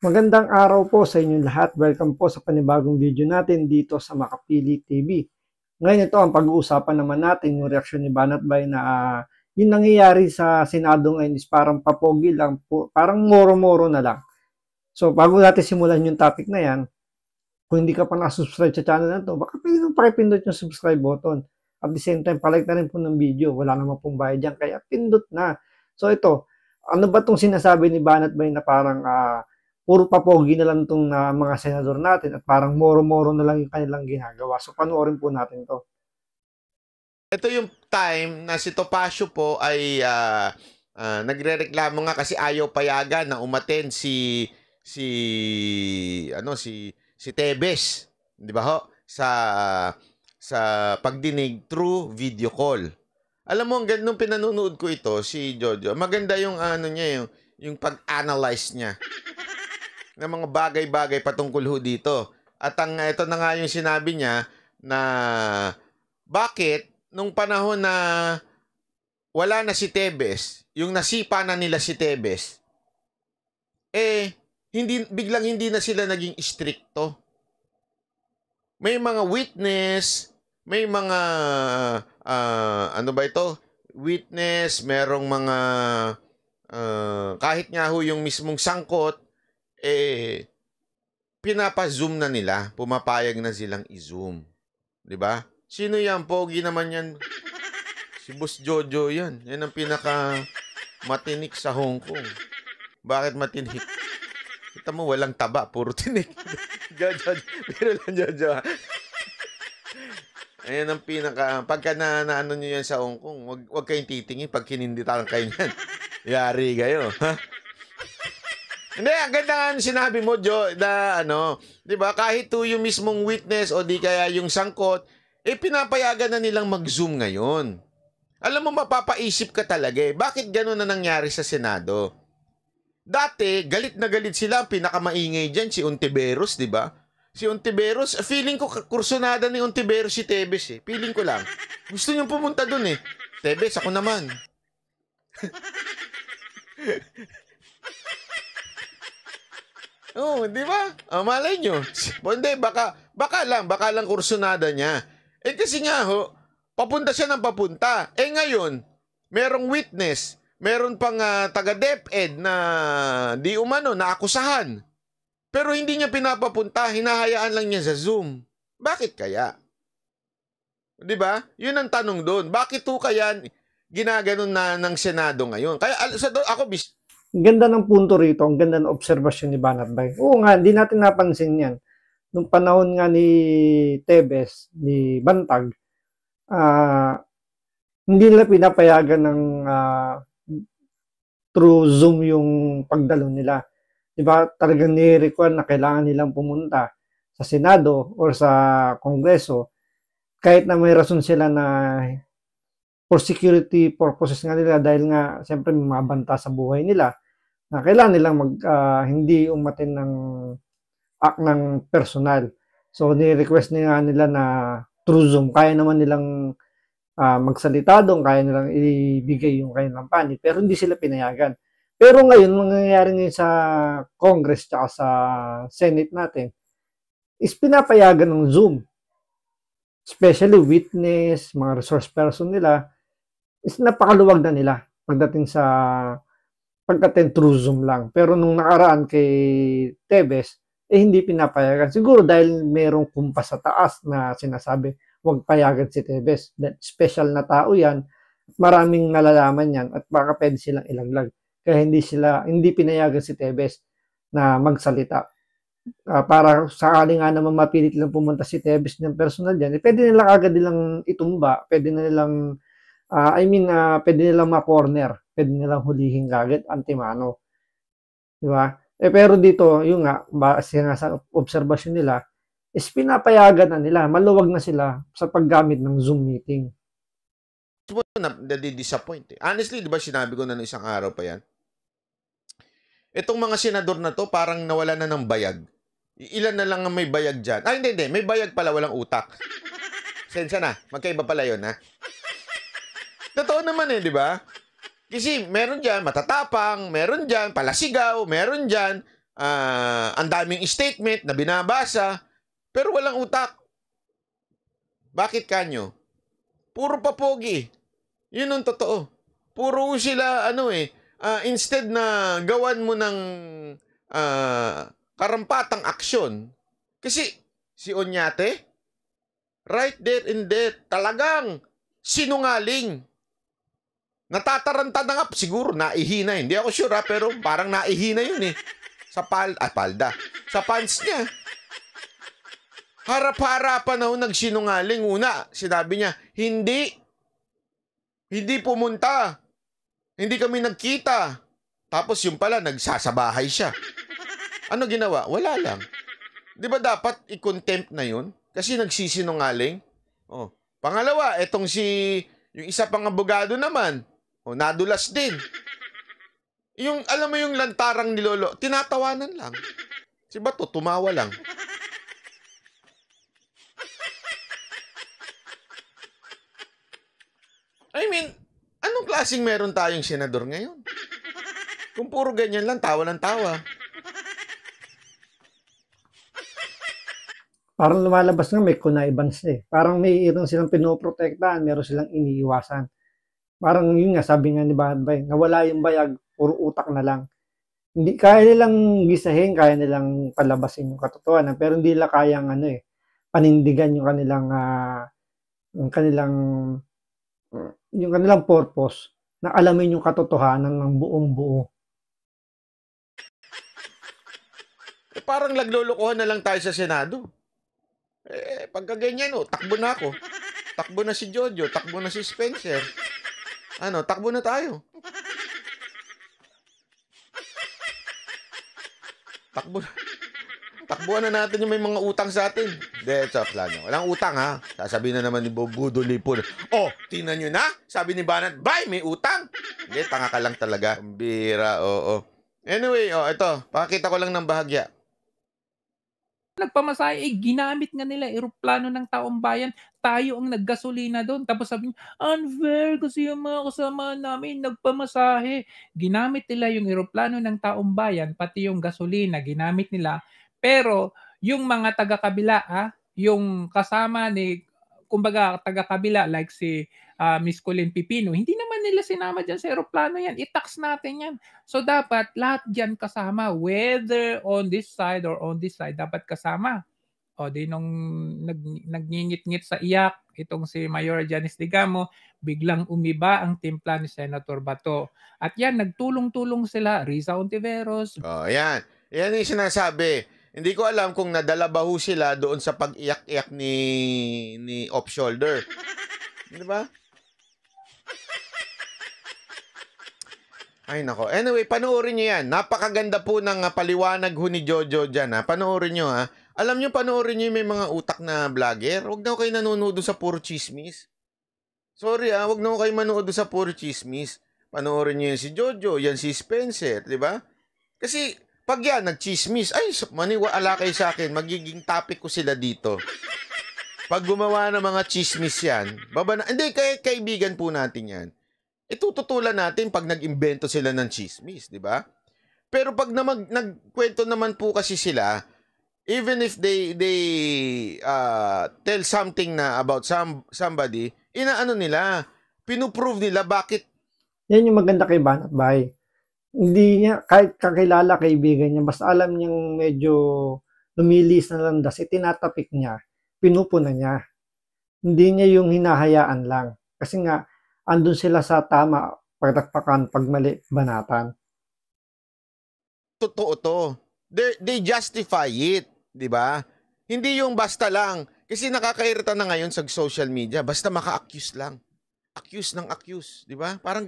Magandang araw po sa inyong lahat. Welcome po sa panibagong video natin dito sa Makapili TV. Ngayon ito ang pag-uusapan naman natin yung reaksyon ni Banat Bay na yung nangyayari sa Senado ngayon is parang papogi lang po, parang moro-moro na lang. So bago natin simulan yung topic na yan, kung hindi ka pa nakasubscribe sa channel na to, baka pwede nang pakipindot yung subscribe button. At the same time, palike na rin po ng video. Wala naman pong bayad dyan, kaya pindot na. So ito, ano ba itong sinasabi ni Banat Bay na parang puro papogi na lang itong mga senador natin at parang moro-moro na lang yung kanilang ginagawa. So panoorin po natin to. Ito yung time na si Topacio po ay nagrereklamo nga kasi ayaw payagan na umattend si Tebes, 'di ba ho? Sa pagdinig through video call. Alam mo, nung pinanonood ko ito, si Jojo, maganda yung yung pag-analyze niya ng mga bagay-bagay patungkol ho dito. At ito na nga yung sinabi niya na bakit nung panahon na wala na si Tebes, yung nasipa na nila si Tebes, biglang hindi na sila naging stricto. May mga witness, may mga witness, merong mga kahit nga ho yung mismong sangkot, pinapa-zoom na nila, pumapayag na silang i-zoom. 'Di ba? Sino yan? Pogi naman yan. Si Boss Jojo yan. Yan ang pinaka matinik sa Hong Kong. Bakit matinik? Kita mo, walang taba. Puro tinik. Jojo. Pero lang Jojo. Ayan ang pinaka... Pagka naano nyo yan sa Hong Kong, wag kayong titingin pag kininditan kayo yan. Yari kayo. Ha? Hindi, ang ganda nga sinabi mo, Jo, na di ba, kahit to yung mismong witness o di kaya yung sangkot, pinapayagan na nilang mag-zoom ngayon. Alam mo, mapapaisip ka talaga bakit gano'n na nangyari sa Senado? Dati, galit na galit sila, ang pinakamaingay dyan, si Ontiveros, di ba? Si Ontiveros, feeling ko kursunada ni Ontiveros si Tebes Feeling ko lang. Gusto niyong pumunta dun Tebes, ako naman. Oh, di ba? Malay nyo. Hindi, baka lang kursunada niya. Kasi nga papunta siya ng papunta. Ngayon, merong witness, meron pang taga-DepEd na di umano, naakusahan. Pero hindi niya pinapapunta, hinahayaan lang niya sa Zoom. Bakit kaya? Di ba? Yun ang tanong doon. Bakit kaya ginaganon na ng Senado ngayon? Kaya ako Ganda ng punto rito, ang ganda ng obserbasyon ni Banat Bay. Oo nga, hindi natin napansin yan. Nung panahon nga ni Tebes, ni Bantag, hindi nila pinapayagan ng through Zoom yung pagdalo nila. Diba, talagang ni-require na kailangan nilang pumunta sa Senado or sa Kongreso kahit na may rason sila na for security purposes nga nila dahil nga siyempre may mabanta sa buhay nila na kailangan nilang hindi umatin ng act ng personal. So, ni-request nila na through Zoom, kaya naman nilang magsalita doon, kaya nilang ibigay yung kanilang panig, pero hindi sila pinayagan. Pero ngayon, mangyayari ngayon sa Congress at sa Senate natin, is pinapayagan ng Zoom. Especially witness, mga resource person nila, is napakaluwag na nila pagdating through Zoom lang. Pero nung nakaraan kay Tebes, hindi pinapayagan. Siguro dahil merong kumpas sa taas na sinasabi, huwag payagan si Tebes. Special na tao yan, maraming nalalaman yan, at baka pwede silang ilaglag. Kaya hindi pinayagan si Tebes na magsalita. Para sakali nga naman mapilit lang pumunta si Tebes ng personal dyan, pwede nilang agad nilang itumba, pwede nilang pwede nilang ma-corner, pwede nilang hulihin agad, antimano. Diba? Pero dito, yung nga, base nga sa obserbasyon nila, is pinapayagan na nila, maluwag na sila sa paggamit ng Zoom meeting. Nadi-disappoint Honestly, di ba sinabi ko na ng isang araw pa yan? Itong mga senador na to, parang nawala na ng bayag. Ilan na lang ang may bayag dyan. Hindi. May bayag pala, walang utak. Sensya na. Magkaiba pala yun, ha? Totoo naman di ba? Kasi meron dyan matatapang, meron dyan palasigaw, meron dyan ang daming statement na binabasa, pero walang utak. Bakit kanyo? Puro papogi. Yun ang totoo. Puro sila, instead na gawan mo ng karampatang aksyon, kasi si Oñate, right there and there, talagang sinungaling. Natataranta na nga, siguro naihina. Hindi ako sure pero parang naihina yun eh. Sa palda. Sa pants niya. Harap-harapan na nagsinungaling. Una, sinabi niya, hindi pumunta. Hindi kami nagkita. Tapos yung pala, nagsasabahay siya. Ano ginawa? Wala lang. Di ba dapat i-contempt na yun? Kasi nagsisinungaling. Oh. Pangalawa, yung isa pang abogado naman, nadulas din. Alam mo yung lantarang nilolo, tinatawanan lang. Si Bato, tumawa lang. I mean, anong klaseng meron tayong senador ngayon? Kung puro ganyan lang, tawa ng tawa. Parang lumalabas nga may connivance eh. Parang may iron silang pinoprotektahan, meron silang iniiwasan. Parang yun nga, sabi nga ni Banbay, nawala yung bayag, puro utak na lang. Hindi, kaya nilang gisahin, kaya nilang palabasin yung katotohanan, pero hindi nila kayang panindigan yung kanilang purpose na alamin yung katotohanan ng buong buo. Parang naglulukuhan na lang tayo sa Senado. Pagka ganyan, takbo na ako. Takbo na si Jojo, takbo na si Spencer. Takbo na tayo. Takbuhan na natin yung may mga utang sa atin. Hindi, chop lang. Walang utang ha. Sasabihin na naman ni Budo Lipon, tingnan nyo na. Sabi ni Banat, bay, may utang. Hindi, tanga ka lang talaga. Bira, oo. Anyway, ito. Pakita ko lang ng bahagya. Nagpamasahe, ginamit nga nila eroplano ng taong bayan. Tayo ang naggasolina doon. Tapos sabi niya, unfair kasi yung mga kasama namin nagpamasahe. Ginamit nila yung eroplano ng taong bayan, pati yung gasolina, ginamit nila. Pero yung mga taga-kabila, yung kasama ni, kumbaga taga-kabila like si Miss Colleen Pipino, hindi naman nila sinama dyan sa eroplano yan. I-tax natin yan. So dapat lahat dyan kasama, whether on this side or on this side, dapat kasama. O di nung nagngingit-ngit sa iyak, itong si Mayor Janice Digamo, biglang umiba ang timpla ni Senator Bato. At yan, nagtulong-tulong sila, Risa Ontiveros. Yan. Yan yung sinasabi. Hindi ko alam kung nadala ba ho sila doon sa pag-iyak-iyak ni off-shoulder. Di ba? Ay nako. Anyway, panoorin niyo yan. Napakaganda po ng paliwanag ho ni Jojo dyan. Panoorin niyo ha. Alam niyo, panoorin niyo may mga utak na vlogger. Huwag na kayo nanonood sa puro chismis. Sorry huwag na kayo manood sa puro chismis. Panoorin niyo yan si Jojo, yan si Spencer, di ba? Kasi pag yan, nag-chismis, ay, maniwala kayo sa akin, magiging topic ko sila dito. Pag gumawa ng mga chismis yan, hindi, kaibigan po natin yan. Itututulan natin pag nag-imbento sila ng chismis, di ba? Pero pag nagkwento naman po kasi sila, even if they tell something na about somebody, inaano nila, pinuprove nila bakit. Yan yung maganda kay Banat Bay. Hindi niya, kahit kakilala kaibigan niya, basta alam niyang medyo lumilis na landas, itinatapik niya, pinupuna niya. Hindi niya yung hinahayaan lang. Kasi nga, andun sila sa tama, pagtakpakan, pagmali, banatan. Totoo to. They justify it, di ba? Hindi yung basta lang. Kasi nakakairita na ngayon sa social media, basta maka-accuse lang. Accuse ng accuse, di ba? Parang